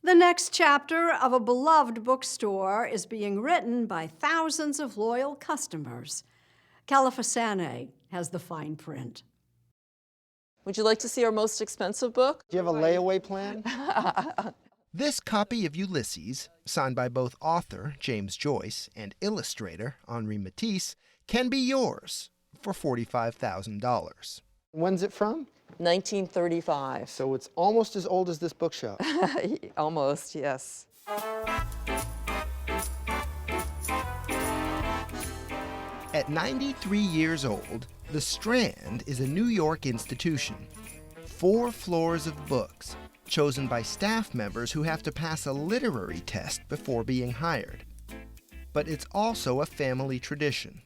The next chapter of a beloved bookstore is being written by thousands of loyal customers. Califasane has the fine print. Would you like to see our most expensive book? Do you have a layaway plan? This copy of Ulysses, signed by both author James Joyce and illustrator Henri Matisse, can be yours for $45,000. When's it from? 1935. So it's almost as old as this bookshop. Almost, yes. At 93 years old, the Strand is a New York institution. 4 floors of books, chosen by staff members who have to pass a literary test before being hired. But it's also a family tradition.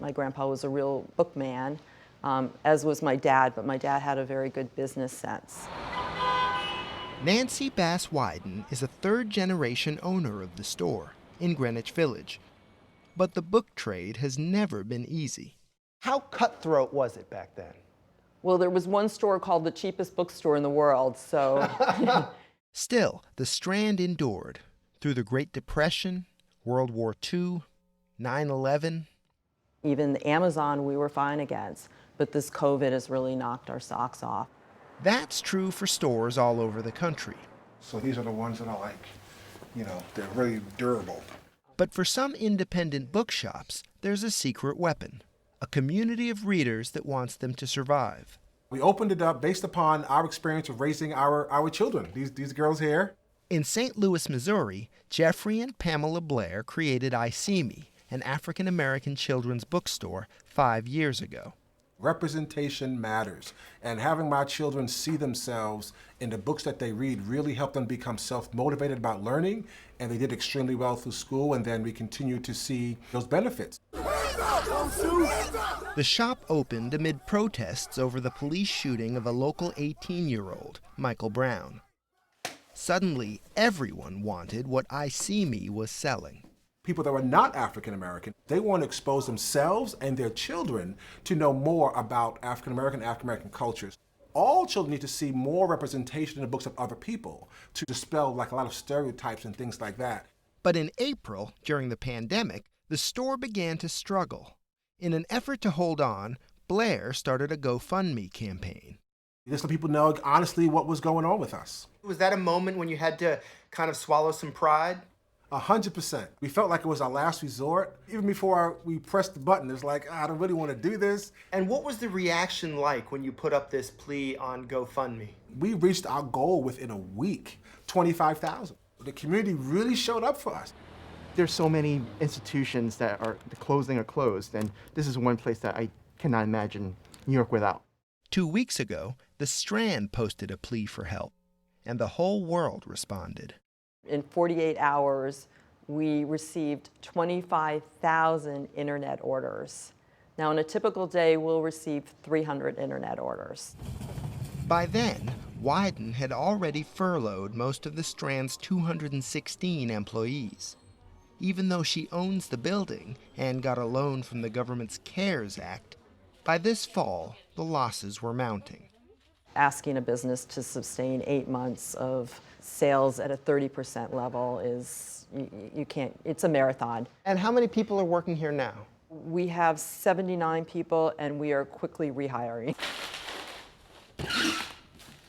My grandpa was a real bookman, as was my dad, but my dad had a very good business sense. Nancy Bass Wyden is a third-generation owner of the store in Greenwich Village. But the book trade has never been easy. How cutthroat was it back then? Well, there was one store called the cheapest bookstore in the world, so... Still, the Strand endured through the Great Depression, World War II, 9/11. Even Amazon we were fine against, but this COVID has really knocked our socks off. That's true for stores all over the country. So these are the ones that are like, they're really durable. But for some independent bookshops, there's a secret weapon, a community of readers that wants them to survive. We opened it up based upon our experience of raising our children, these girls here. In St. Louis, Missouri, Jeffrey and Pamela Blair created I See Me, an African-American children's bookstore, 5 years ago. Representation matters, and having my children see themselves in the books that they read really helped them become self-motivated about learning, and they did extremely well through school, and then we continue to see those benefits. The shop opened amid protests over the police shooting of a local 18-year-old, Michael Brown. Suddenly, everyone wanted what I See Me was selling. People that were not African American, they want to expose themselves and their children to know more about African American cultures. All children need to see more representation in the books of other people to dispel like a lot of stereotypes and things like that. But in April, during the pandemic, the store began to struggle. In an effort to hold on, Blair started a GoFundMe campaign. Just let people know honestly what was going on with us. Was that a moment when you had to kind of swallow some pride? 100%. We felt like it was our last resort. Even before we pressed the button, it's like, I don't really want to do this. And what was the reaction like when you put up this plea on GoFundMe? We reached our goal within a week, 25,000. The community really showed up for us. There's so many institutions that are closing or closed, and this is one place that I cannot imagine New York without. 2 weeks ago, the Strand posted a plea for help, and the whole world responded. In 48 hours, we received 25,000 internet orders. Now, in a typical day, we'll receive 300 internet orders. By then, Wyden had already furloughed most of the Strand's 216 employees. Even though she owns the building and got a loan from the government's CARES Act, by this fall, the losses were mounting. Asking a business to sustain 8 months of sales at a 30% level is, you can't, it's a marathon. And how many people are working here now? We have 79 people and we are quickly rehiring.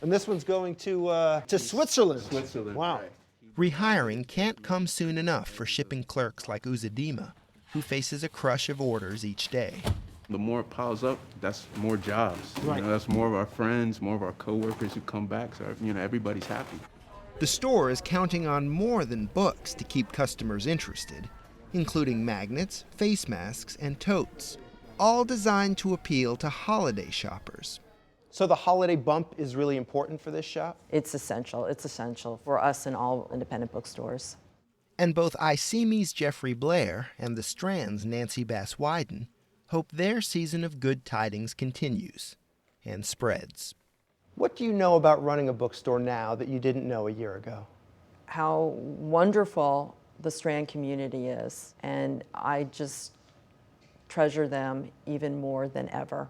And this one's going to Switzerland. Wow. Right. Rehiring can't come soon enough for shipping clerks like Uzadima, who faces a crush of orders each day. The more it piles up, that's more jobs. Right. That's more of our friends, more of our coworkers who come back. So, everybody's happy. The store is counting on more than books to keep customers interested, including magnets, face masks, and totes, all designed to appeal to holiday shoppers. So the holiday bump is really important for this shop? It's essential. It's essential for us and all independent bookstores. And both I See Me's Jeffrey Blair and the Strand's Nancy Bass Wyden hope their season of good tidings continues and spreads. What do you know about running a bookstore now that you didn't know a year ago? How wonderful the Strand community is, and I just treasure them even more than ever.